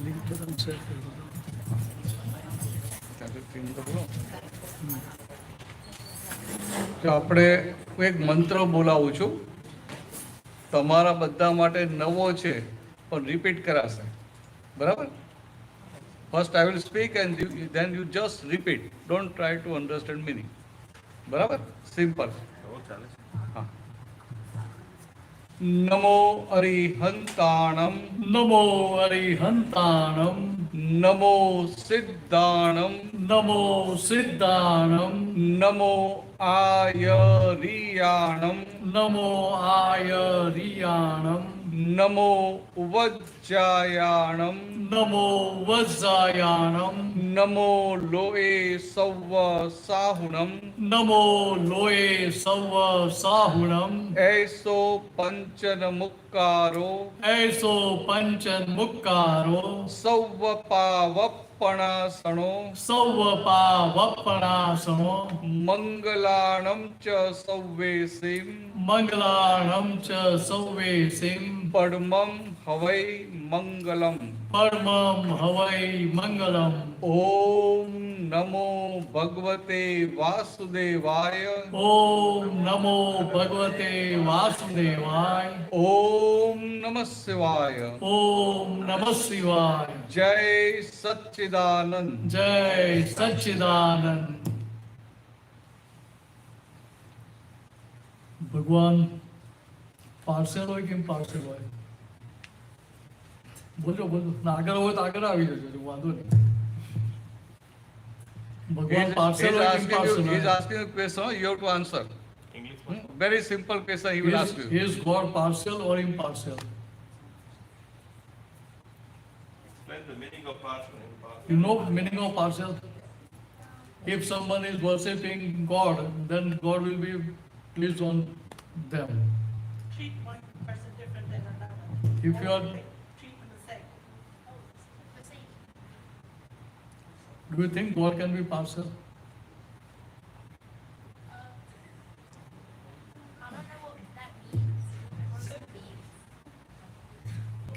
Link બધાને share કરી દો. તો આપણે હું એક મંત્ર બોલાવું છું, તમારા બધા માટે નવો છે પણ રિપીટ કરાશે, બરાબર? First I will speak and then you just repeat, don't try to understand meaning, બરાબર? સિમ્પલ. હા. નમો અરિહંતાણમ, નમો અરિહંતાણમ, નમો સિદ્ધાણમ, નમો સિદ્ધાણમ, નમો આયરિયાણમ, નમો આયરિયાણમ, નમો વજ્જાયાણમ, નમો વજ્જાયાણમ, નમો લોએ સૌવ સાહુણમ, નમો લોએ સૌ સાહુણમ, એસો પંચન મુક્કારો, એસો પંચન મુક્કારો, સૌવ પાવપણાસણો, સૌ પાવપણાસણો, મંગલાણમ ચ સૌવેસીમ, મંગલાણમ ચ સૌવેસીમ, પડમમ હવૈ મંગલમ. પરમં હવૈ મંગલમ. ઓમ નમો ભગવતે વાસુદેવાય, ઓમ નમો ભગવતે વાસુદેવાય. ઓમ નમઃ શિવાય. ઓમ નમઃ શિવાય. જય સચ્ચિદાનંદ. જય સચ્ચિદાનંદ. ભગવાન પાર્સલ હોય કે પાર્સલ હોય? બોલો બોલો. આગળ હોય તો આગળ આવી જજો, વાંધો નહીં. ભગવાન પાર્સલ હોય કે પાર્સલ He is હોય? asking a question, you have to answer. Very simple question he will ask you. Is God partial or impartial? Explain the meaning of partial and impartial. You know meaning of partial? If someone is worshipping God, then God will be pleased on them. Treat one person different than another. If you are, Treatment the same. do you think God can be partial? I don't know what that means.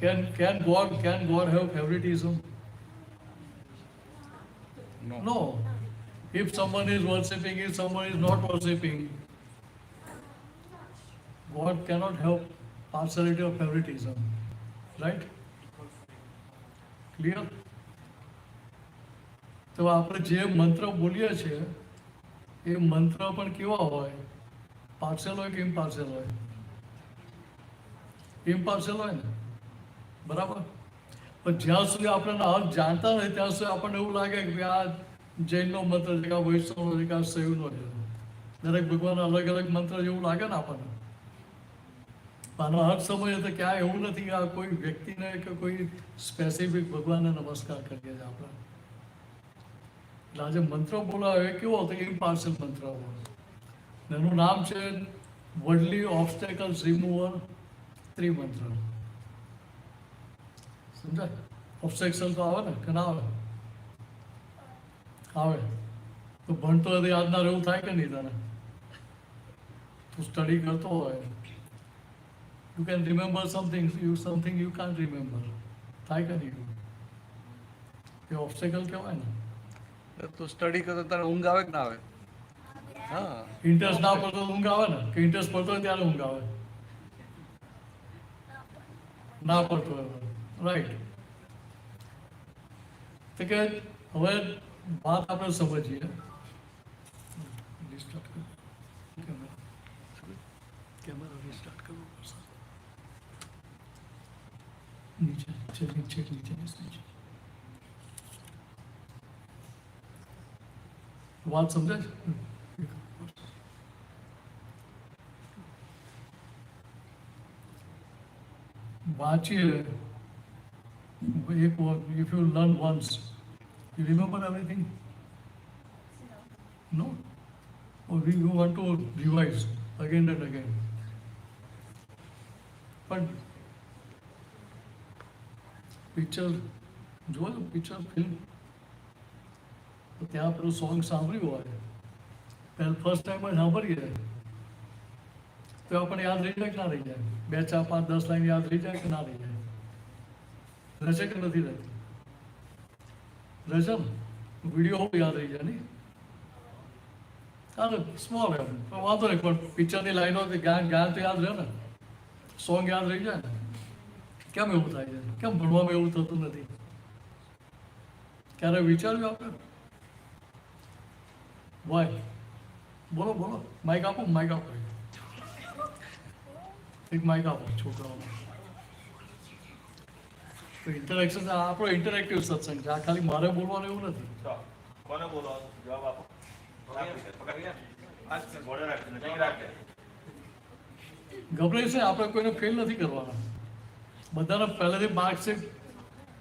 Can God have favoritism? No. No. If someone is worshipping, if someone is not worshipping, God cannot have partiality or favoritism. Right? Clear? તો આપણે જે મંત્ર બોલીએ છીએ એ મંત્ર પણ કેવા હોય? પાર્સલ હોય કે ઇમ્પાર્સલ હોય? ઇમ્પાર્સલ હોય ને, બરાબર? પણ જ્યાં સુધી આપણે અર્થ જાણતા નથી ત્યાં સુધી આપણને એવું લાગે કે આ જૈનનો મંત્ર છે કે આ વૈષ્ણવનો છે કે આ શૈવનો છે. દરેક ભગવાનના અલગ અલગ મંત્ર જેવું લાગે ને આપણને. આનો અર્થ સમય તો ક્યાં એવું નથી કે આ કોઈ વ્યક્તિને કે કોઈ સ્પેસિફિક ભગવાનને નમસ્કાર કરીએ છીએ આપણે. એટલે આજે મંત્ર બોલાવે એ કેવો હતો? ઇમ્પાર્શિયલ મંત્ર હોય. એનું નામ છે વર્લ્ડલી ઓબ્સ્ટેકલ્સ રિમૂવર ત્રિમંત્ર. સમજાય? ઓબ્સ્ટેકલ તો આવે ને કે ના આવે? આવે. તો ભણતો હોય તો યાદ ના રહેવું થાય કે નહીં તને? તું સ્ટડી કરતો હોય, you can remember something you can't remember. થાય કે નહીં? એ ઓબ્સ્ટેકલ કહેવાય ને. તું સ્ટડી કરતો તારે ઊંઘ આવે કે ના આવે? હા. ઇન્ટરેસ્ટ ના પડતો ઊંઘ આવે ને, કે ઇન્ટરેસ્ટ પડતો હોય ત્યારે ઊંઘ આવે? ના પડતો હોય, રાઈટ. તો કે હવે વાત આપણે સમજીએ. કેમેરા રિસ્ટાર્ટ કરવો પડશે. નીચે. વાત સમજાય છે? વાંચીએ એક if you learn once, you remember everything? No? Or you want to revise again and again? But picture જુઓ તો પિક્ચર ફિલ્મ તો ત્યાં પેલું સોંગ સાંભળ્યું હોય, પહેલાં ફર્સ્ટ ટાઈમ જ સાંભળીએ તો આપણને યાદ રહી જાય કે ના રહી જાય? 2, 4, 5, 10 લાઈન યાદ રહી જાય કે ના રહી જાય? રહેશે કે નથી રહેતી? રહેશે ને વિડીયો યાદ રહી જાય નહીં સ્મોલ એમ પણ વાંધો નહીં પણ પિક્ચરની લાઈનો ગાન તો યાદ રહે ને સોંગ યાદ રહી જાય ને કેમ એવું થાય છે કેમ ભણવામાં એવું થતું નથી ક્યારે વિચાર્યું આપણે વાય બોલો બોલો માઇક આપો એક માઇક આપો છોકરાઓને ઇન્ટરેક્શન આપણો ઇન્ટરેક્ટિવ સત્સંગ છે આ ખાલી મારે બોલવાનું એવું નથી ચાલો. કોને બોલો જવાબ આપો બોર્ડર રાખજો નજીક રાખજો. ગભરાઈશ નહીં આપણે કોઈને ફેલ નથી કરવાના બધાને પહેલેથી માર્ક છે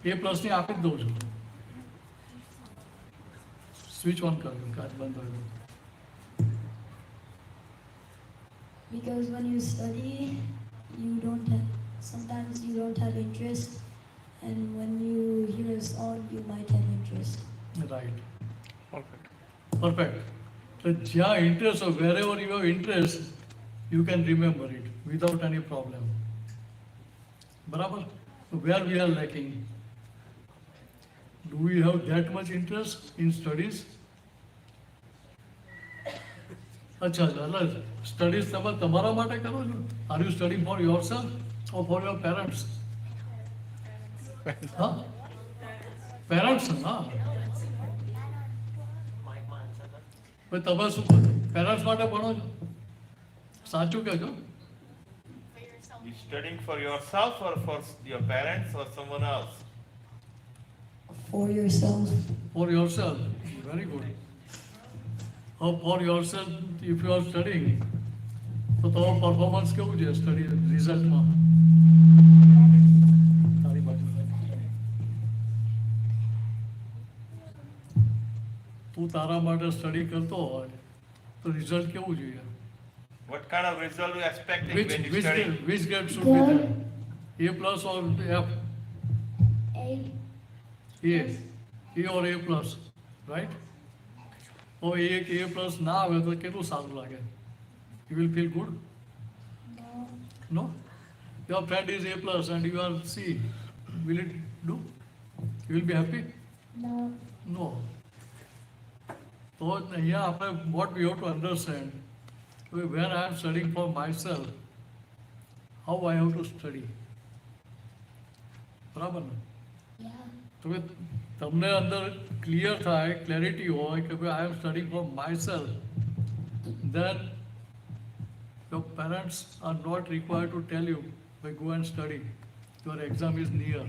A+ની આપી જ દઉં છું સ્વિચ ઓન કર્યું કાચ બંધ કર્યું Because when you study, sometimes you don't have interest, and when you hear a song, you might have interest. Right perfect perfect તો જ્યાં ઇન્ટરેસ્ટ હોય wherever you have interest you can remember it without any problem બરાબર where we are lacking do you have that much interest in studies અચ્છા એટલે studies તમે તમારા માટે કરો છો are you study for yourself or for your parents હા parents હા ભાઈ તમે શું કરો પેરેન્ટ્સ માટે ભણો છો સાચું કહેજો For yourself. You studying for yourself or for your parents or someone else? For yourself. for yourself very good for yourself if you are studying તો તમારું પરફોર્મન્સ કેવું છે સ્ટડી રિઝલ્ટમાં તારી બાજુ તું તારા માટે સ્ટડી કરતો હોય તો રિઝલ્ટ કેવું જોઈએ What kind of result you expecting which when you which study? grade, which grade should be there A plus or F A. A or A plus right હવે એક A plus ના આવે તો કેટલું સારું લાગે you will feel good No. no your friend is A plus and you are C will it do you will be happy No. no so અહીંયા આપણે what we have to understand when I am studying for myself how I have to study બરાબર ને Yeah. તો કે તમને અંદર clear થાય clarity હોય કે ભાઈ I am studying for myself then your parents are not required to tell you ભાઈ go and study your exam is near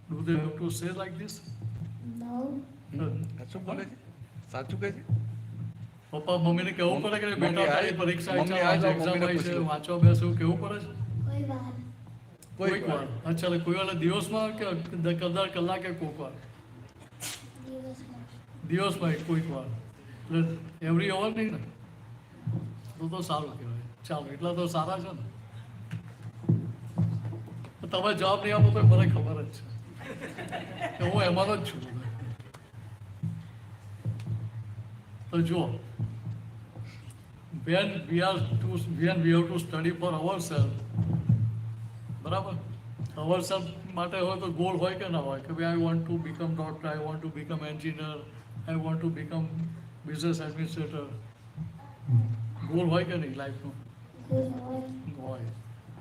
do they have to say like this No. સાચું બોલે છે સાચું કહે છે પપ્પા મમ્મીને કહેવું પડે કે મમ્મી બેટા આ- તારી પરીક્ષા મમ્મી છે આ આજે જાઓ, એક્ઝામ મમ્મીને આવી છે પૂછી લો. વાંચવા બેસવું કેવું પડે છે કોઈ વાર. કોઈક વાર અચ્છા એટલે કોઈ વાર દિવસમાં કે કદાચ કલાકે કોઈક વાર દિવસમાં. દિવસમાં કોઈક વાર એટલે એવરી અવર નહીં ને તો સારું કહેવાય ચાલો એટલા તો સારા છે ને તમે જવાબ નહીં આપો તો મને ખબર જ છે કે હું એમાંનો જ છું તો જુઓ when we have to study for ourselves બરાબર ourselves માટે હોય તો ગોલ હોય કે ના હોય કે ભાઈ I want to become doctor I want to become engineer I want to become business administrator goal હોય કે નહીં લાઈફનો કોઈ હોય. હોય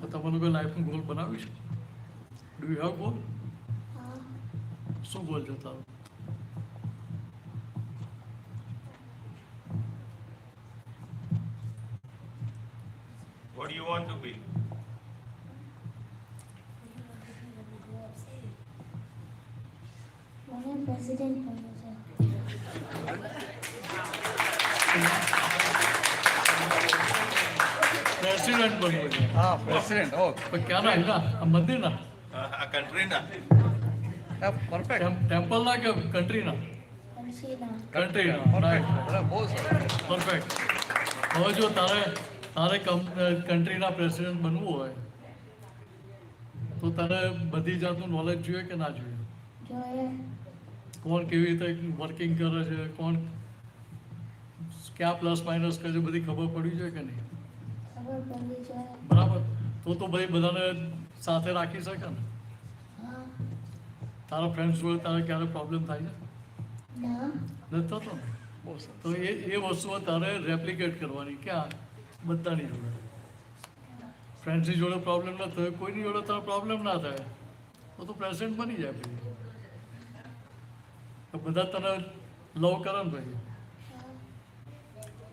તો તમે લોકો લાઈફનું ગોલ બનાવ્યું છે ડુ યુ હેવ ગોલ હા. શું ગોલ છે તારો What do you want to be? મને પ્રેસિડેન્ટ બનવું છે. પ્રેસિડેન્ટ બનવું છે હા પ્રેસિડેન્ટ ઓ પણ ક્યાંના એના આ મંદિરના A country na. પરફેક્ટ ટેમ્પલના કે કન્ટ્રીના કંટ્રીના. કન્ટ્રીના રાઈટ બરાબર બહુ સરસ પરફેક્ટ હવે જો તારે કન્ટ્રીના પ્રેસિડેન્ટ બનવું હોય તો તારે બધી જાતનું નોલેજ જોઈએ કે ના જોઈએ જોઈએ. કોણ કેવી રીતે વર્કિંગ કરે છે કોણ ક્યાં પ્લસ માઇનસ કરે છે બધી ખબર પડવી જોઈએ કે નહીં ખબર પડવી જોઈએ. બરાબર તો ભાઈ બધાને સાથે રાખી શકે ને હા. તારા ફ્રેન્ડ્સ જોડે તારે ક્યારે પ્રોબ્લેમ થાય છે? No. નથી થતો ને? બહુ સરસ. તો એ વસ્તુઓ તારે રેપ્લિકેટ કરવાની. ક્યાં? બધાની જોડે. ફ્રેન્ડ્સની જોડે પ્રોબ્લેમ ના થાય, કોઈની જોડે તારે પ્રોબ્લેમ ના થાય, તો તું પ્રેસિડેન્ટ બની જાય ભાઈ. તો બધા તને લવ કરે ને ભાઈ.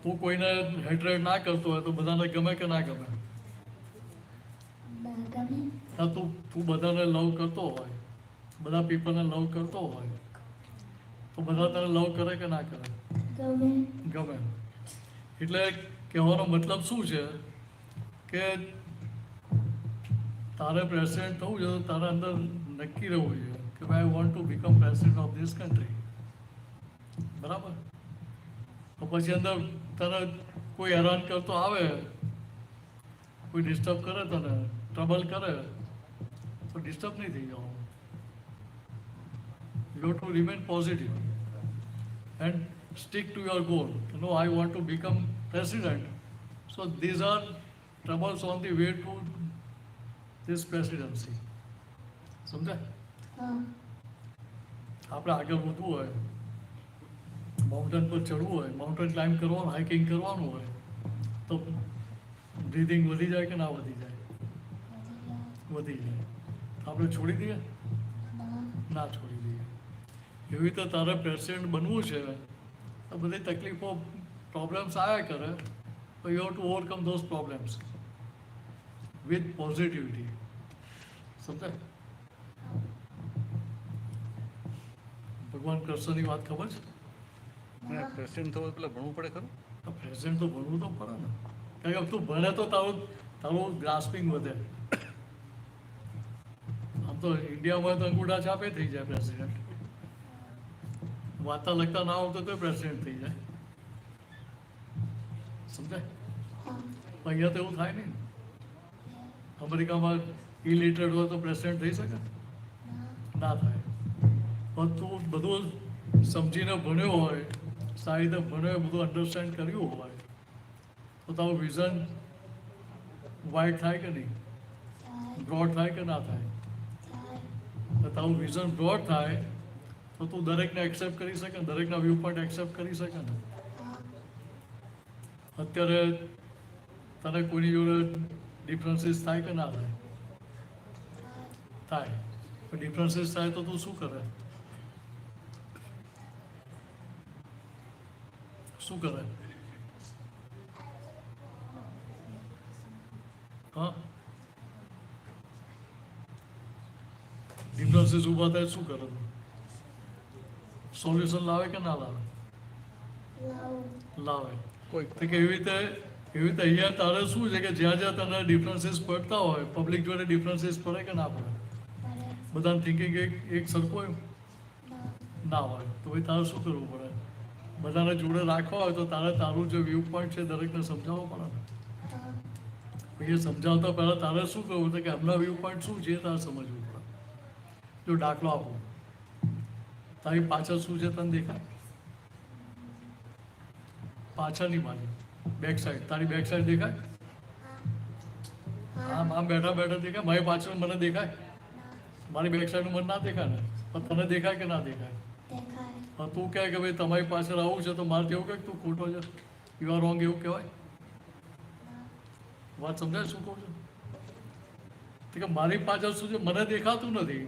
તું કોઈને હેટરેટ ના કરતો હોય તો બધાને ગમે કે ના ગમે? Gummy. હા, તું બધાને લવ કરતો હોય, બધા પીપલને લવ કરતો હોય, તો બધા તને લવ કરે કે ના કરે? Gummy. ગમે. એટલે કહેવાનો મતલબ શું છે કે તારે પ્રેસિડેન્ટ થવું છે તો તારા અંદર નક્કી રહેવું જોઈએ કે ભાઈ I want to become president of this country. બરાબર? તો પછી અંદર તને કોઈ હેરાન કરતો આવે, કોઈ ડિસ્ટર્બ કરે, તને ટ્રબલ કરે, તો ડિસ્ટર્બ નહીં થઈ જવાનું. You have to remain positive and stick to your goal. No, I want to become president. So these are troubles on the way to this presidency. સમજાય? આપણે આગળ વધવું હોય, માઉન્ટેન પર ચડવું હોય, માઉન્ટેન ક્લાઇમ્બ કરવાનું, હાઇકિંગ કરવાનું હોય, તો બ્રીધિંગ વધી જાય કે ના વધી જાય? વધી જાય. આપણે છોડી દઈએ? ના છોડી દઈએ. એવી રીતે તારે પ્રેસિડેન્ટ બનવું છે તો બધી તકલીફો, પ્રોબ્લેમ્સ આવ્યા કરે, તો you have to overcome those problems with positivity. સમજાય? ભગવાન કૃષ્ણની વાત ખબર છે? અને પ્રેસિડેન્ટ થવું પેલા ભણવું પડે ખરું? પ્રેસિડેન્ટ તો ભણવું તો પડે ને, કારણ કે તું ભણે તો તારું ગ્રાસ્પિંગ વધે. આમ તો ઇન્ડિયામાં તો અંગૂઠા છાપે થઈ જાય પ્રેસિડેન્ટ. વાર્તા લખતા ના આવતો તો પ્રેસિડેન્ટ થઈ જાય. સમજાય? અહીંયા તો એવું થાય નહીં. અમેરિકામાં ઇલિટરેટ હોય તો પ્રેસિડેન્ટ થઈ શકે? ના થાય. પણ તું બધું સમજીને ભણ્યો હોય, સારી રીતે ભણ્યો હોય, બધું અન્ડરસ્ટેન્ડ કર્યું હોય, તો તારું વિઝન વાઇડ થાય કે નહીં? બ્રોડ થાય કે ના થાય? તો તારું વિઝન બ્રોડ થાય તો તું દરેકને એક્સેપ્ટ કરી શકે, દરેકના વ્યૂ પોઈન્ટ એક્સેપ્ટ કરી શકે ને. અત્યારે તને કોઈની જોડે ડિફરન્સીસ થાય કે ના થાય? થાય. ડિફરન્સીસ થાય તો તું શું કરે? શું કરે? હા, ડિફરન્સીસ ઊભા થાય શું કરે? સોલ્યુશન લાવે કે ના લાવે? લાવે. કોઈ તો કે એવી રીતે અહીંયા તારે શું છે કે જ્યાં જ્યાં તને ડિફરન્સીસ પડતા હોય, પબ્લિક જોડે ડિફરન્સીસ પડે કે ના પડે? બધાનું થિંકિંગ એક સરખું હોય ના હોય, તો ભાઈ તારે શું કરવું પડે? બધાને જોડે રાખવા હોય તો તારે તારું જે વ્યૂ પોઈન્ટ છે દરેકને સમજાવવો પડે ને. એ સમજાવતા પહેલાં તારે શું કરવું છે કે એમના વ્યૂ પોઈન્ટ શું છે તારે સમજવું પડે. જો દાખલો આપો, તારી પાછળ શું છે તને દેખાય? પાછળની બાજુ, બેક સાઈડ, તારી બેક સાઈડ દેખાય? આમ બેઠા બેઠા દેખાય? મારી પાછળ મને દેખાય? મારી બેક સાઈડનું મને ના દેખાય ને, પણ તને દેખાય કે ના દેખાય? તું કહે કે ભાઈ તમારી પાછળ આવું છે તો મારે એવું કહે કે તું ખોટો છે, યુ આર રોંગ, એવું કહેવાય? વાત સમજાય શું કહું છું? કે મારી પાછળ શું છે મને દેખાતું નથી,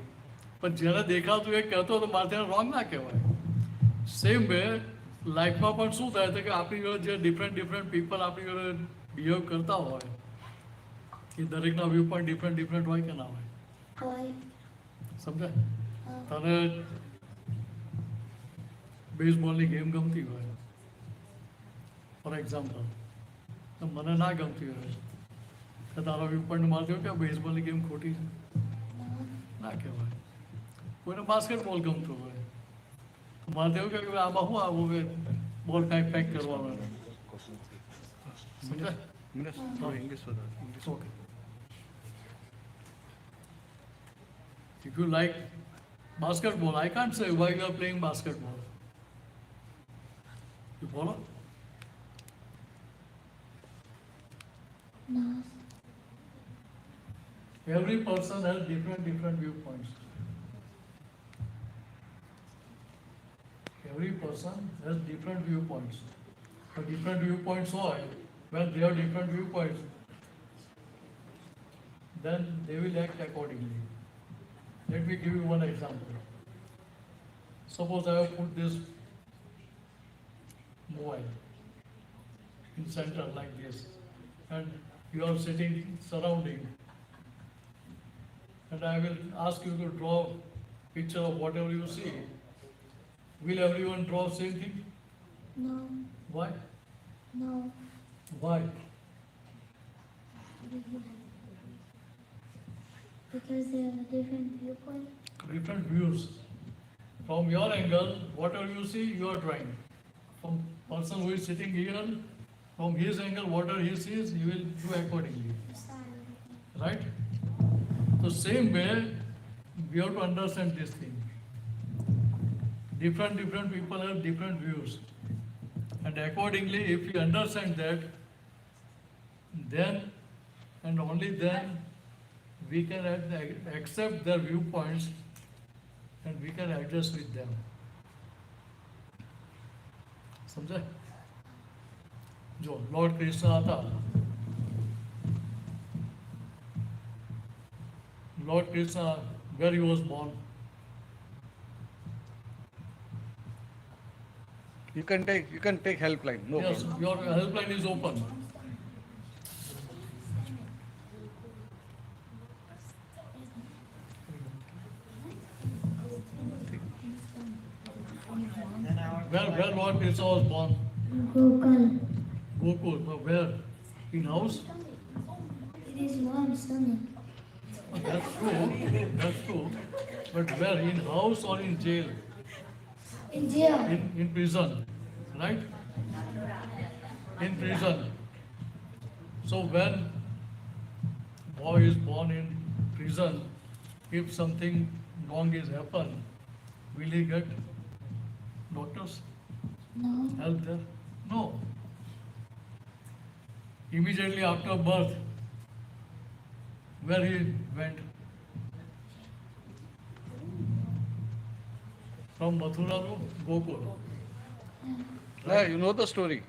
પણ જેને દેખાતું એ કહેતો તો મારે ત્યાં રોંગ ના કહેવાય. સેમ વે લાઈફમાં પણ શું થાય છે કે આપણી જોડે જે ડિફરન્ટ પીપલ આપણી જોડે બિહેવ કરતા હોય, એ દરેકના વ્યૂ પોઈન્ટ ડિફરન્ટ હોય કે ના હોય? સમજાય? તને બેઝબોલની ગેમ ગમતી હોય ફોર એક્ઝામ્પલ, તો મને ના ગમતી હોય, તો તારો વ્યૂ પોઈન્ટ મારજો કે બેઝબોલની ગેમ ખોટી છે? ના કહેવાય. કોઈને બાસ્કેટબોલ ગમતું હોય તો મારે એવું કે આમાં શું આવું કે બોલ કાંઈ પેક કરવાનો. સમજાય? ઇંગ્લિશ વધારે. Okay. If you like basketball, I can't say why you are playing basketball. You follow? No. Every person has different viewpoints. every person has different viewpoints. So different viewpoints હોય, when they have different viewpoints, then they will act accordingly. Let me give you one example. Suppose I have put this mobile in center like this, and you are sitting surrounding, and I will ask you to draw picture of whatever you see. Will everyone draw same thing? No, Why? no. Why? Because they have a different viewpoint. Different views. From your angle, whatever you see, you are drawing. From person who is sitting here, from his angle, whatever he sees, you will do accordingly. Right? So same way, we have to understand this thing. Different people have different views. And accordingly, if we understand that, then and only then we can accept their viewpoints and we can adjust with them. સમજે? જો lord Krishna હતા, Lord Krishna, where he was born? You can take helpline. No Yes, problem. your helpline is open. Where Lord Krishna was born? Gokul. Gokul. But where? In house? It is warm, sunny. That's true. That's true. But where? In house or in jail? In jail. In prison, right? In prison. So when boy is born in prison, if something wrong is happened, will he get doctors No. help there? No. Immediately after birth, where he went? From Mathura to Gokul. Yeah, you know the story.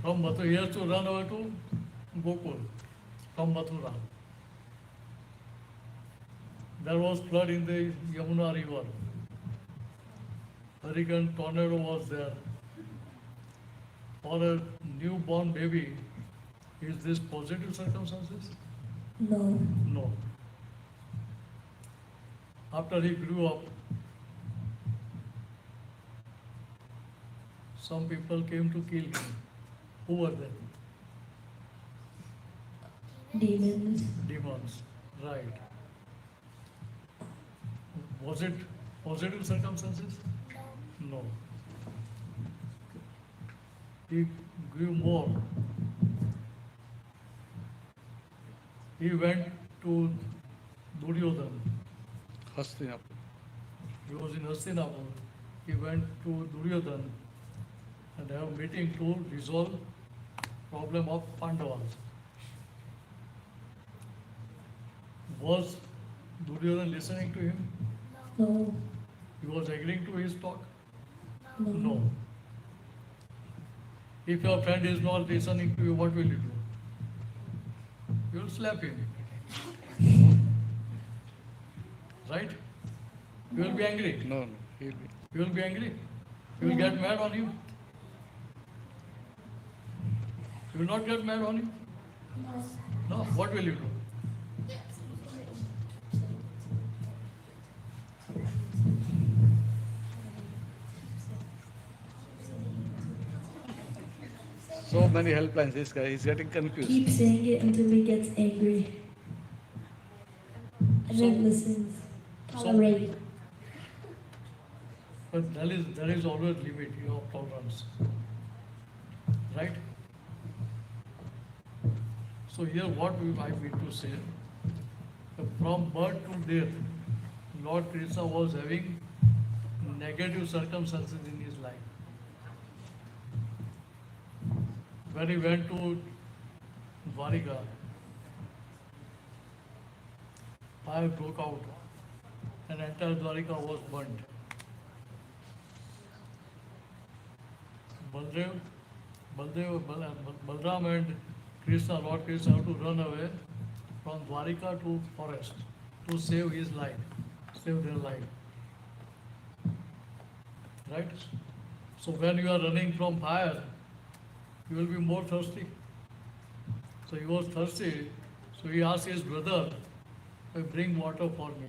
From Mathura, he has to run over to Gokul from Mathura. There was flood in the Yamuna river. Hurricane tornado was there. For a newborn baby, is this positive circumstances? No. No. After he grew up, some people came to kill him. Who were they? Demons. Demons, right. Was it positive circumstances? No. He grew more. He went to Duryodhana. Hastinapur. He was in Hastinapur. He went to Duryodhana and they have a meeting to resolve problem of Pandavas. Was Duryodhana listening to him? No. He was agreeing to his talk? No. No. If your friend is not listening to you, what will you do? You will slap him. Right? You will be angry. No, he'll be. You will be angry. You will get mad on him. You will not get mad on him. No. What will you do? So many helplines. This guy is getting confused. Keep saying it until he gets angry. And then listens. Tolerate. But there is always limit of tolerance. Right? So here what I mean to say, from birth to death, Lord Krishna was having negative circumstances in his life. When he went to Dwarika, fire broke out and entire Dwarika was burnt. Balram and Krishna, Lord Krishna, have to run away from Dwarika to forest to save his life, save their life. Right? So when you are running from fire, you will be more thirsty. So he was thirsty, so he asked his brother, bring water for me.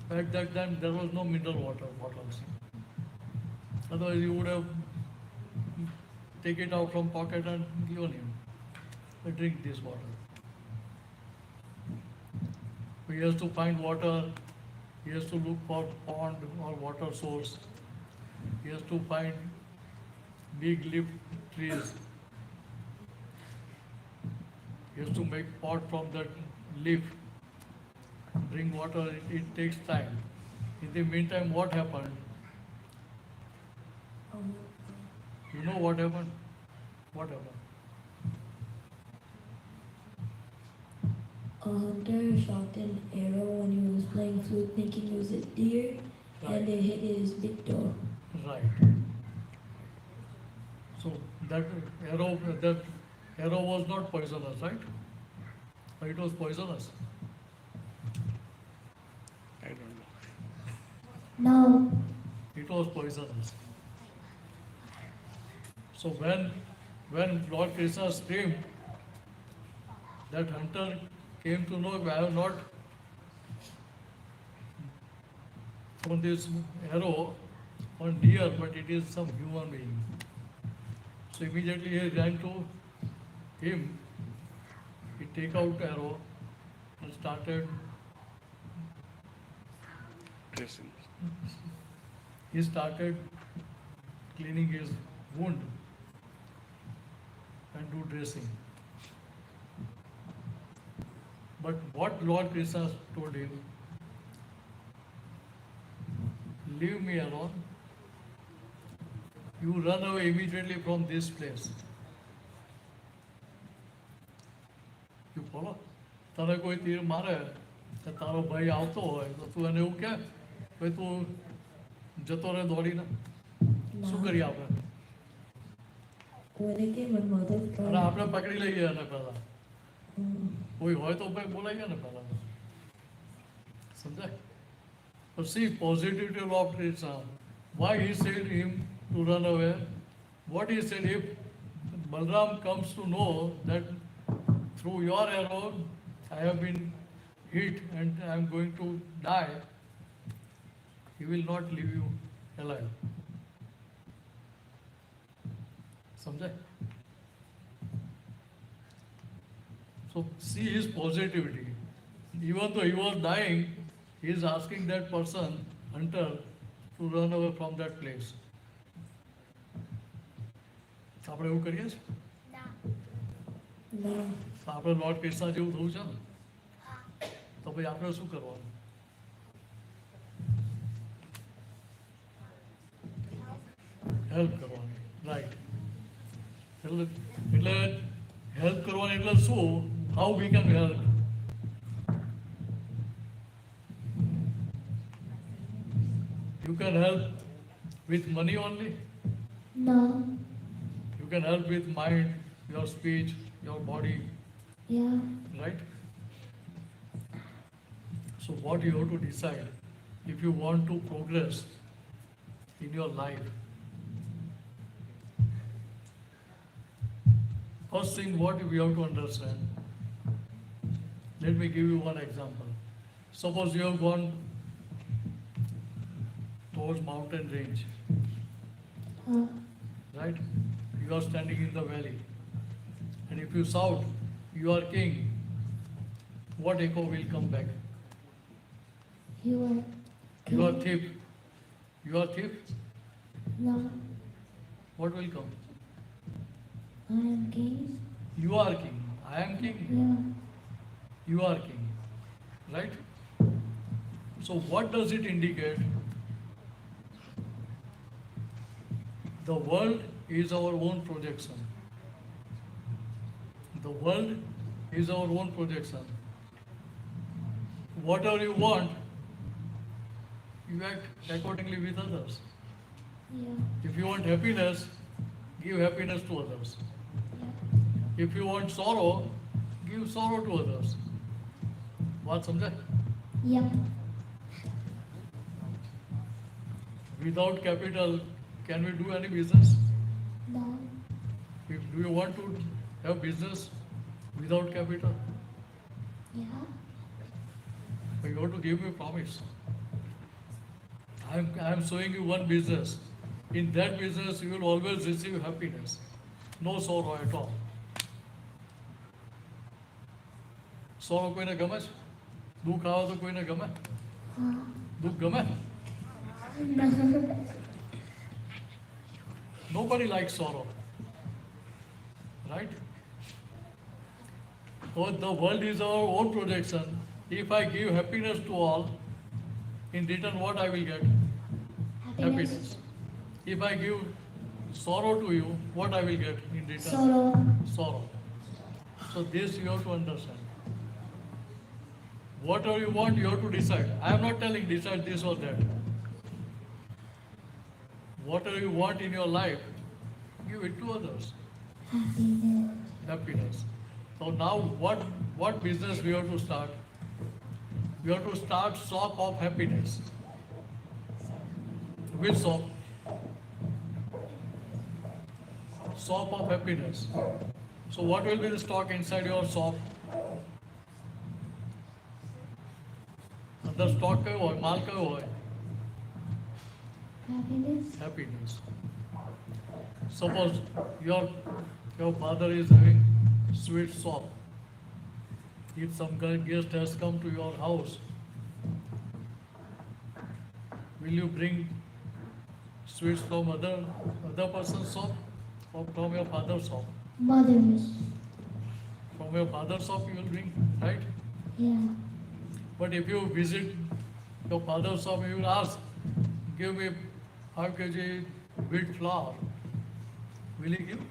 At that time, there was no mineral water bottles. Otherwise, you would have taken it out from pocket and given him. Drink this water. So he has to find water. He has to look for pond or water source. He has to find big leaf trees. He has to make pot from that leaf. Bring water, it takes time. In the meantime, what happened? You know what happened? What happened? A hunter shot an arrow when he was playing flute, thinking it was a deer, and it hit his big toe. Right. So that arrow was not poisonous, right? Or it was poisonous. I don't know. No. It was poisonous. So when Lord Krishna screamed, that hunter came to know, I have not thrown this arrow on deer, but it is some human being. So immediately he ran to him. He take out arrow and started. Dressing. He started cleaning his wound and do dressing. But what Lord Krishna told him, leave me alone. You run away immediately from this place. You follow? તને કોઈ તીર મારે તો તારો ભાઈ આવતો હોય તો તું એને એવું કહે ભાઈ તું જતો રહે દોડીને શું કરીએ આપણે When it came, my mother અને cried. આપણે પકડી લઈએ એને પહેલા કોઈ હોય તો ભાઈ બોલાઈએ ને પહેલા સમજાય But see, positivity of Krishna. Why he said him to run away? What he said, if Balram comes to know that through your arrow I have been hit and I am going to die, he will not leave you alive. Samjhay? So see his positivity. Even though he was dying, he is asking that person, hunter, to run away from that place. આપણે એવું કરીએ છીએ No. આપણે lord Krishna જેવું થવું છે ને તો ભાઈ આપણે શું કરવાનું હેલ્પ કરવાની રાઈટ એટલે હેલ્પ કરવાની એટલે શું how we can help You can help with money only. No. You can help with mind, your speech, your body, Yeah. right? So what you have to decide if you want to progress in your life. First thing what we have to understand. Let me give you one example. Suppose you have gone towards mountain range, right? You are standing in the valley. And if you shout, you are king, what echo will come back? You are. You are thief. You are thief, No. what will come? I am king. You are king. I am king. Yeah. You are king, right? So what does it indicate? The world is our own projection. The world is our own projection. Whatever you want, you act accordingly with others. Yeah. If you want happiness, give happiness to others. If you want sorrow, give sorrow to others. What समझे? Yep. Without capital, can we do any business? No. Do you want to have business without capital? Yeah. But you have to give me a promise. I am showing you one business. In that business, you will always receive happiness. No sorrow at all. Sorrow કોઈને ગમે છે? દુઃખ આવે તો કોઈને ગમે? દુઃખ ગમે? Nobody likes sorrow. Right? So the world is our own projection. If I give happiness to all, in return what I will get? Happiness. If I give sorrow to you, what I will get in return? Sorrow. Sorrow. So this you have to understand. Whatever you want, you have to decide. I am not telling decide this or that. Whatever you want in your life, give it to others. Happiness. Happiness. So now what business we have to start? We have to start shop of happiness. Which shop? Shop of happiness. So what will be the stock inside your shop? અંદર stock કયો હોય, માલ કયો હોય? Happiness. Happiness. Suppose your father is having sweet shop. If some guest has come to your house, will you bring sweets from other person's shop or from your father's shop? Mothers. From your father's shop you will bring, right? Yeah. But if you visit your father's shop, you will ask, give me 5 kg wheat flour. Will he give?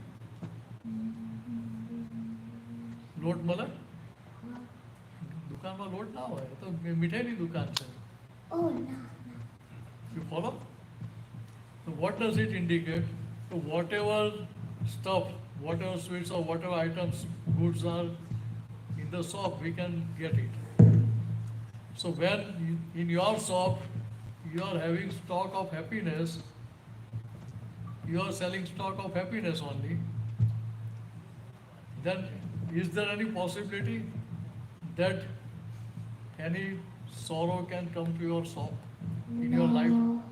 લોટ મળે? દુકાનમાં લોટ ના હોય, તો મીઠાઈની દુકાન છે. Oh no. You follow? So what does it indicate? So whatever stuff, whatever sweets or whatever items, goods are in the shop, we can get it. So when in your shop you are having stock of happiness, you are selling stock of happiness only, then is there any possibility that any sorrow can come to your shop in your life? No.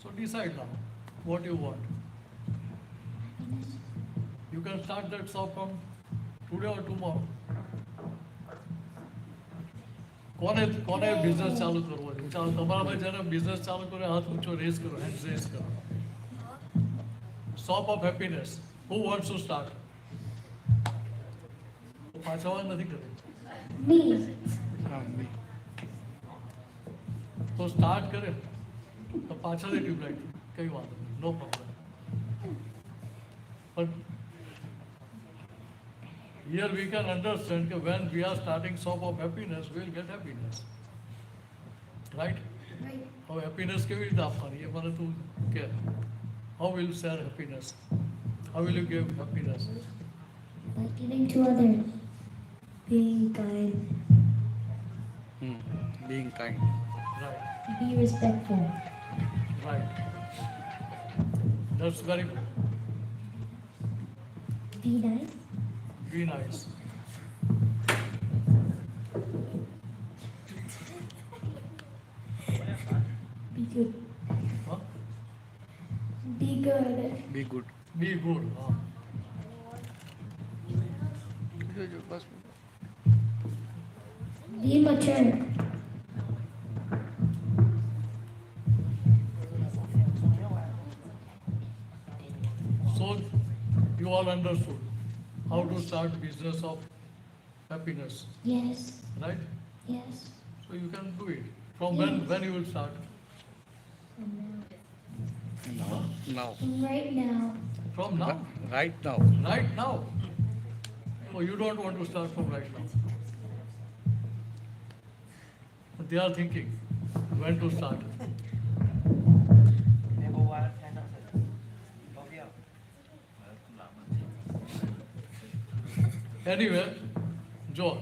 So decide now what you want. Happiness. You can start that shop from today or tomorrow. કોને business ચાલુ કરવો છે? ચાલો તમારામાં જેને business ચાલુ કરે હાથ ઊંચો રેઝ કરો, હેન્ડ રેઝ કરો. Shop of happiness. Who wants to start? પાછા વાત નથી કરી. Me. તો સ્ટાર્ટ કરે તો પાછળથી ટ્યુબલાઇટ કઈ વાંધો નહીં, નો પ્રોબ્લેમ. પણ here we can understand that when we are starting shop of happiness, we will get happiness. Right? Right. હવે happiness કેવી રીતે આપવાની એ મને તું કે. How will you share happiness? How will you give happiness? By giving to others. Being kind. Being kind. Right. Be respectful. Right. That's very good. Be nice. Be nice. Be good. Huh? Be good. Be good. Be good. Huh? Be mature. So you all understood how to start business of happiness, Yes. right? Yes. So you can do it. From when you will start? Now. Right now. From now. Right now. Right now. Oh, you don't want to start from right now. But they are thinking when to start. Anyway, Joe,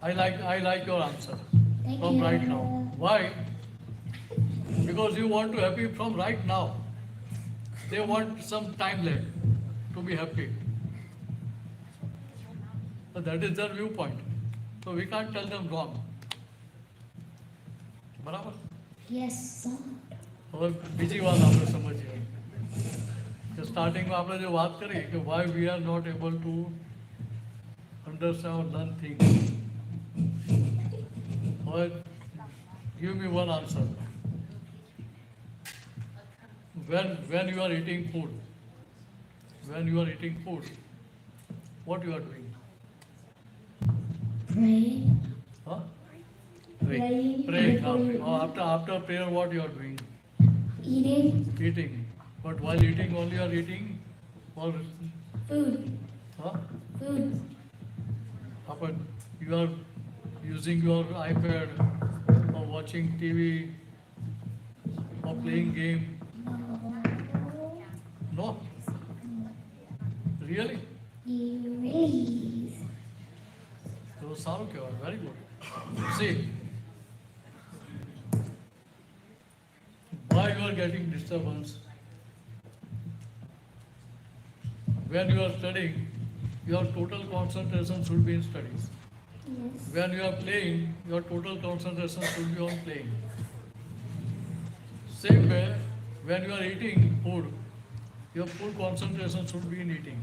I like your answer Thank from you. right now. Why? Because you want to happy from right now. They want some time left to be happy. So that is their viewpoint. So we can't tell them wrong. બરાબર? Yes, sir. હવે બીજી વાત આપણે સમજીએ કે સ્ટાર્ટિંગમાં આપણે જે વાત કરી કે why we are not able to understand or learn things. હવે give me one answer. When you are eating food, what you are doing? Praying. Huh? Praying. Praying. Before you Or after prayer, what you are doing? Eating Eating. But while eating, only you are eating, or food. huh? Food. But you are using your iPad or watching TV or playing game. No? Really? Erase. So સારું કહેવાય. Very good. See, why you are getting disturbance? When you are studying, your total concentration should be in studies. Yes. When you are playing, your total concentration should be on playing. Same way, when you are eating food, your full concentration should be in eating.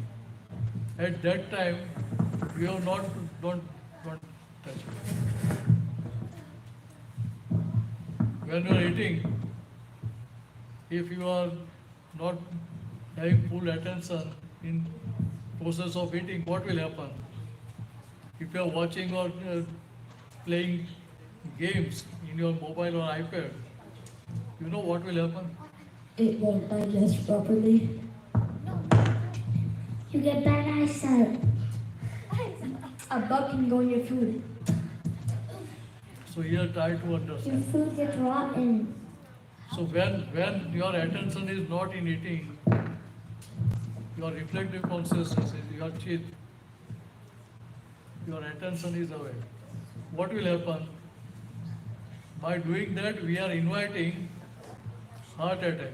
At that time, you have don't touch it. When you are eating, if you are not having full attention in process of eating, what will happen? If you are watching or playing games in your mobile or iPad, you know what will happen? It won't digest properly. You get bad eyesight. A bug can go in your food. So here try to Your understand. food gets rotten. So when your attention is not in eating, your reflective consciousness is your chit, your attention is away. What will happen? By doing that, we are inviting heart attack,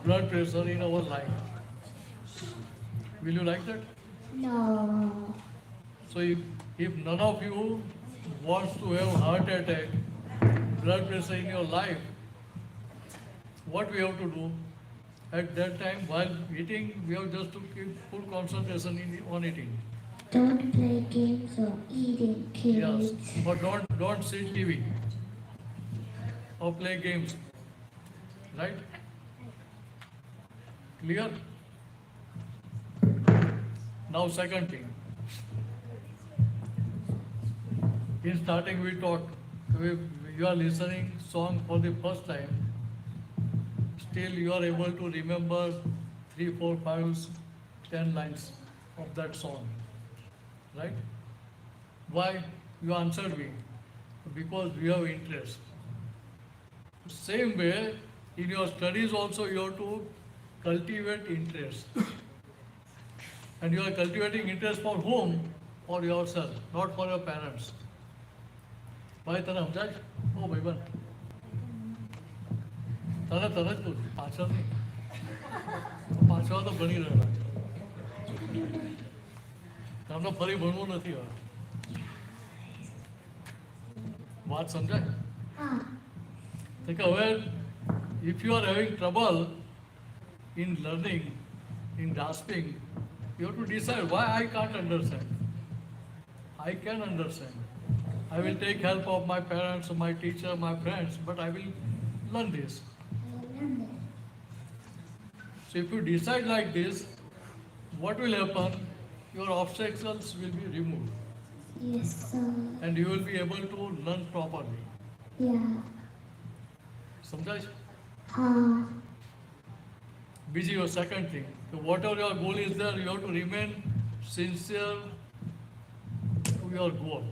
blood pressure in our life. Will you like that? No. So if none of you wants to have heart attack, blood pressure in your life, what we have to do? At that time, while eating, we have just to keep full concentration on eating. Don't play games or eating, kids. Yes, but don't see TV or play games. Right? Clear? Now, second thing. In starting, we talked. You are listening song for the first time. Still, you are able to remember 3, 4, 5, 10 lines of that song. Right? Why? You answered me. Because you have interest. Same way, in your studies also, you have to cultivate interest. And you are cultivating interest for whom? For yourself, not for your parents. ભાઈ તને સમજાય? ઓ ભાઈબંધ તને જ કહું છું, પાછળ નહીં. પાછળ તો ભણી રહેલા છે. તમને ફરી ભણવું નથી હવે. વાત સમજાય? તો કે હવે if you are having trouble in learning, in grasping, you have to decide why I can't understand. I can understand. I will take help of my parents, my teacher, my friends, but I will learn this. So if you decide like this, what will happen? Your obstacles will be removed Yes, sir. and you will be able to learn properly. Yeah. સમજાય છે? Ah. Busy your second thing. So whatever your goal is there, you have to remain sincere to your goal.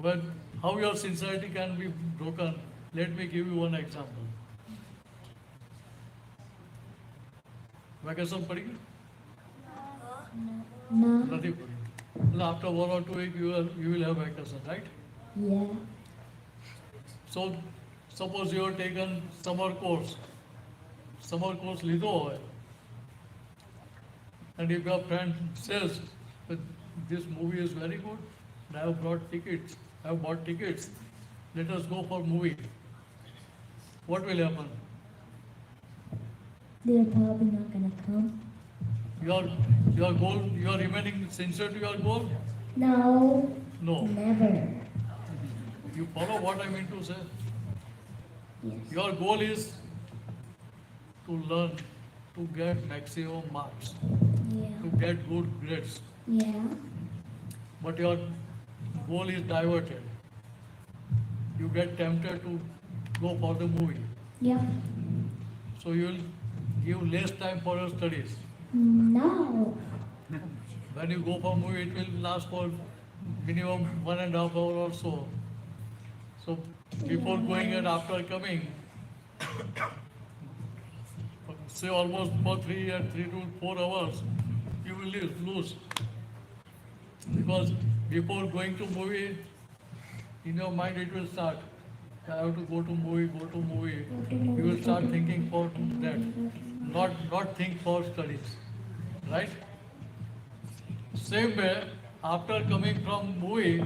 But how your sincerity can be broken, let me give you one example. Vacation પડી ગયું? No. નથી પડ્યું. એટલે after 1 or 2 week you will have vacation, right? Yeah. So suppose you have taken summer course લીધો હોય, and if your friend says that this movie is very good and I have bought tickets, let us go for movie, what will happen? They're probably not gonna come. Your goal, you are remaining sincere to your goal? No. No. Never. You follow what I mean to say? Yes. Your goal is to learn, to get maximum marks, Yeah. to get good grades, Yeah. but your goal is diverted. You get tempted to go for the movie, Yep. so you will give less time for your studies. No. When you go for movie, it will last for minimum 1.5 hours or so. So before going and after coming, say almost about 3 to 4 hours, you will lose. Because before going to movie, in your mind it will start. I have to go to movie. You will start thinking for that, not think for studies, right? Same way, after coming from movie,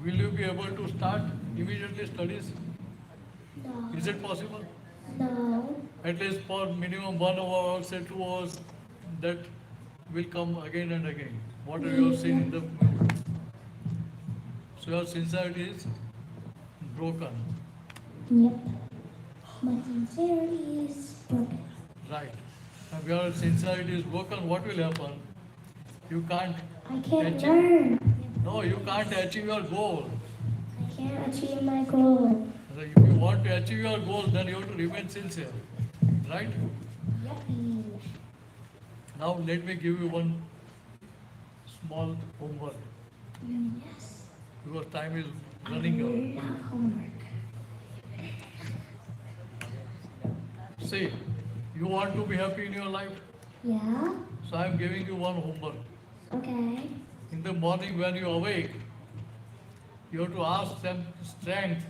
will you be able to start immediately studies? No. Is it possible? No. At least for minimum 1 hour or say 2 hours, that will come again and again. What you have seen in the movie. So your sincerity is broken, Yep. My sincerity is broken. right? If your sincerity is broken, what will happen? You can't I can't achieve. learn. No, you can't achieve your goal. I can't achieve my goal. So if you want to achieve your goal, then you have to remain sincere, right? Yuppie. Now let me give you one small homework, Yes. because time is I running out. love homework. See, you want to be happy in your life, Yeah. so I am giving you one homework. Okay. In the morning when you awake, you have to ask them strength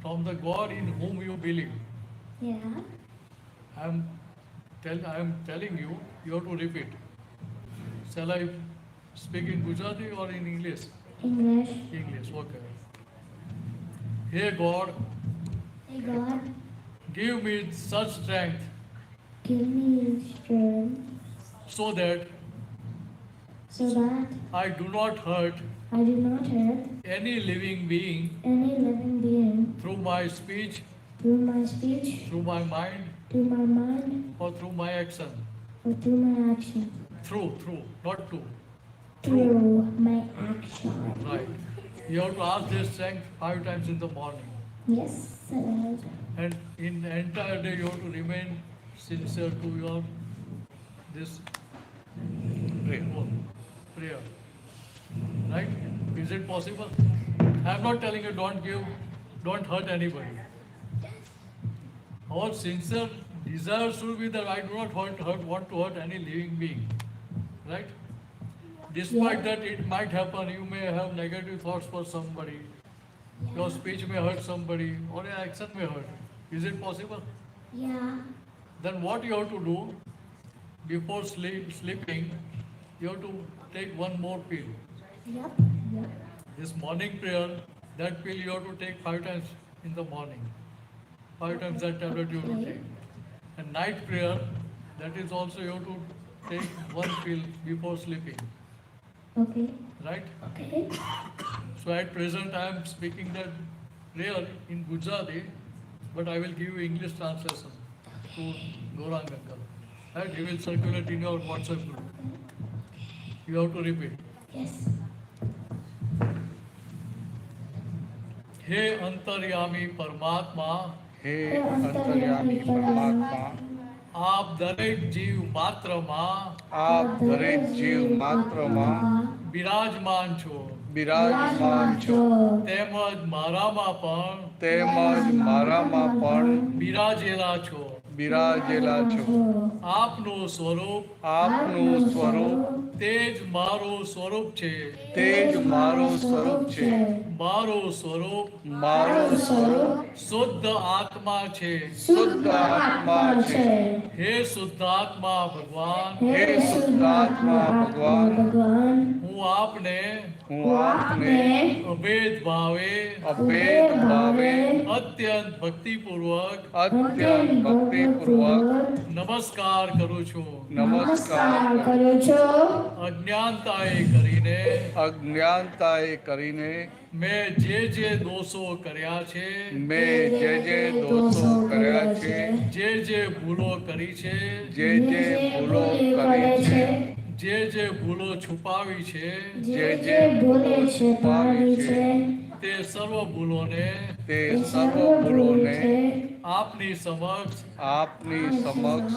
from the God in whom you believe. Yeah. I am telling you, you have to repeat. Shall I speak in Gujarati or in English? English. English, okay. Hey God, Hey God, give me such strength give me strength so that so that I do not hurt I do not hurt any living being any living being through my speech, through my speech, through my mind, through my mind, or through my action. or through my action. Through, not to. Through my action. Right. You have to ask this strength 5 times in the morning. Yes, sir. And in the entire day you have to remain sincere to your this prayer. Right? Is it possible? I am not telling you don't hurt anybody. Our sincere desire should be that I do not want to hurt any living being. Right? Despite that it might happen, you may have negative thoughts for somebody. Your speech may hurt somebody or your action may hurt. Is it possible? Yeah. Then what you have to do before sleeping, you have to take one more pill. Yep. Yep. This morning prayer, that pill you have to take 5 times in the morning. 5 times that tablet you have to take. And night prayer, that is also you have to take one pill before sleeping. Okay. Right? Okay. So at present I am speaking that prayer in Gujarati, but I will give you English translation to Gaurang uncle. Right? He will circulate in your WhatsApp group. You have to repeat. Yes. हे अंतर्यामी परमात्मा, હે અંતર્યામી પરમાત્મા, આપ દરેક જીવ માત્રમાં આપ દરેક જીવ માત્રમાં બિરાજમાન છો, બિરાજમાન છો, તેમજ મારામાં પણ તેમજ મારામાં પણ બિરાજેલા છો. બિરાજેલા છો. આપનું સ્વરૂપ આપનું સ્વરૂપ તે જ મારું સ્વરૂપ છે. તે જ મારું સ્વરૂપ છે. મારું સ્વરૂપ મારું સ્વરૂપ શુદ્ધ આત્મા છે. શુદ્ધ આત્મા છે. હે શુદ્ધ આત્મા ભગવાન, હે શુદ્ધાત્મા ભગવાન, હું આપને હું આપને અભેદ ભાવે અભેદ ભાવે અત્યંત ભક્તિપૂર્વક અત્યંત ભક્તિપૂર્વક નમસ્કાર કરું છું. નમસ્કાર કરો છો. અજ્ઞાનતાએ કરીને અજ્ઞાનતાએ કરીને મેં જે દોષો કર્યા છે, મેં જે દોષો કર્યા છે, જે ભૂલો કરી છે, જે ભૂલો કરી છે, જે ભૂલો છુપાવી છે, જે ભૂલો છુપાવી છે, તે સર્વ ભૂલોને તે સર્વ ભૂલોને આપની સમક્ષ આપની સમક્ષ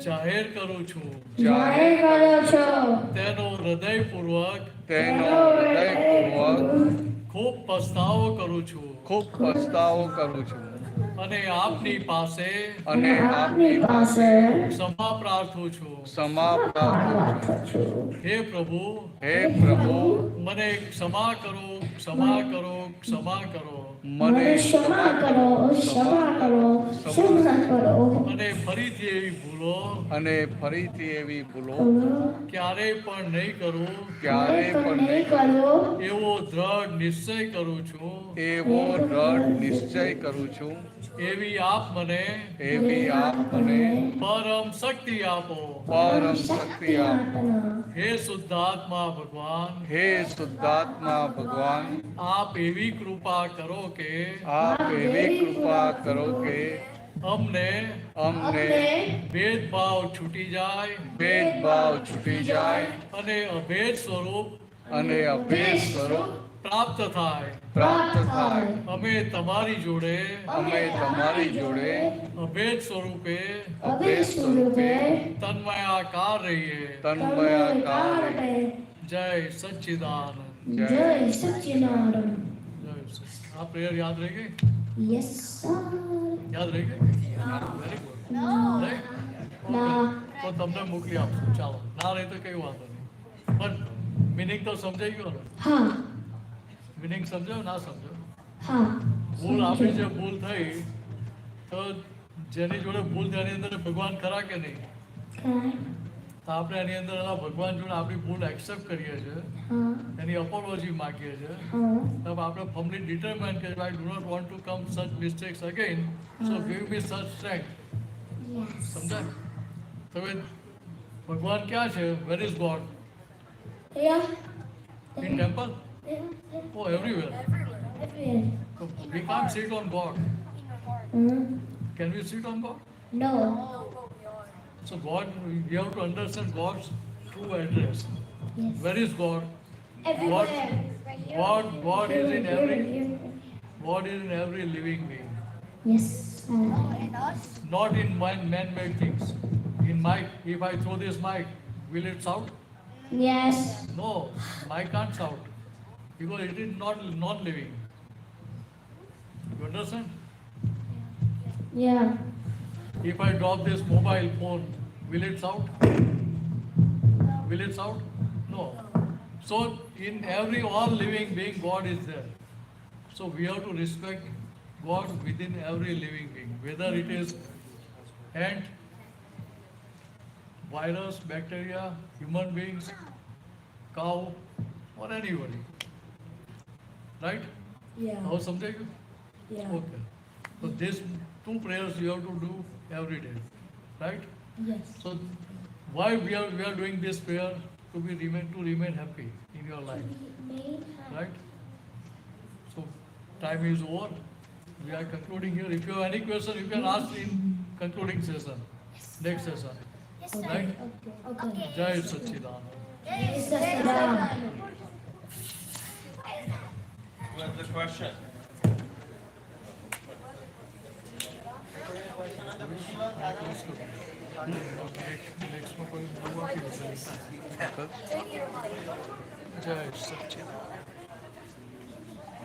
જાહેર કરું છું. જાહેર કરો છો. તેનો હૃદયપૂર્વક તેનો હૃદયપૂર્વક ખૂબ પસ્તાવો કરું છું ખૂબ પસ્તાવો કરું છું અને આપની પાસે અને આપની પાસે ક્ષમા પ્રાર્થું છું. ક્ષમા પ્રાર્થું છું. હે પ્રભુ, હે પ્રભુ, મને ક્ષમા કરો, ક્ષમા કરો, ક્ષમા કરો. મને ક્ષમા કરો, ક્ષમા કરો, ક્ષમા કરો. અને ફરીથી એવી ભૂલો અને ફરીથી એવી ભૂલો ક્યારેય પણ નહીં કરું, ક્યારેય પણ નહીં કરો એવો દ્રઢ નિશ્ચય કરું છું. એવો દ્રઢ નિશ્ચય કરું છું. એવી આપ મને એવી આપ મને પરમ શક્તિ આપો. પરમ શક્તિ આપો. હે શુદ્ધાત્મા ભગવાન, હે શુદ્ધાત્મા ભગવાન, આપ એવી કૃપા કરો કે આપ એવી કૃપા કરો કે અમને અમને ભેદભાવ છૂટી જાય ભેદભાવ છૂટી જાય અને અભેદ સ્વરૂપ અને અભેદ સ્વરૂપ પ્રાપ્ત થાય. પ્રાપ્ત થાય. અમે તમારી જોડે અમે તમારી જોડે અભેદ સ્વરૂપે અભેદ સ્વરૂપે તન્મયાકાર રહીએ. તન્મયાકાર રહીએ. જય સચ્ચિદાનંદ. જય જય સચ્ચિદાનંદ. જય સચ્ચિદાનંદ. આ પ્રેયર યાદ રહી ગઈ? Yes sir. યાદ રહી ગઈ? Very good. રાઈટ? ના. તો તમને મોકલી આપશું. ચાલો, ના રહી તો કઈ વાંધો નહીં, પણ મિનિંગ તો સમજાઈ ગયો ને? હા. મિનિંગ સમજો ના સમજો? હા. ભૂલ આપણી જે ભૂલ થઈ, તો જેની જોડે ભૂલ થઈ એની અંદર ભગવાન ખરા કે નહીં? હા. તો આપણે એની અંદર એના ભગવાન જોડે આપણી ભૂલ એક્સેપ્ટ કરીએ છીએ, હા. એની અપોલોજી માગીએ છીએ. હા. તબ આપણે ફર્મલી ડિટરમાઇન કે I do not want to come such mistakes again, so give me such strength. Yes. સમજાય? તો હવે ભગવાન ક્યાં છે? Where is God? Yeah. In temple? Yeah. Oh, everywhere. Everywhere. So we can't sit on God. Hmm. Can we sit on God? No. So God, we have to understand God's true address. Yes. Where is God? Everywhere. God is in every Here. God is in every living being, Yes. not in man-made things. In mic, if I throw this mic, will it shout? Yes. No, mic can't shout because it is not non-living. You understand? Yeah. If I drop this mobile phone, will it shout? Will it shout? No. So in every all living being, God is there. So we have to respect God within every living being, whether it is ant, virus, bacteria, human beings, cow, or anybody. Right? Yeah. How something? Yeah. Okay. So these two prayers you have to do every day. Right? Yes. So why we are doing this prayer? To remain happy in your life. Right? So time is over. We are concluding here. If you have any question, you can ask in concluding session. Next session. Right? Okay. Jai Satchidanand. Yes, Saddam. What's the question? Next one. Jai Satchidanand.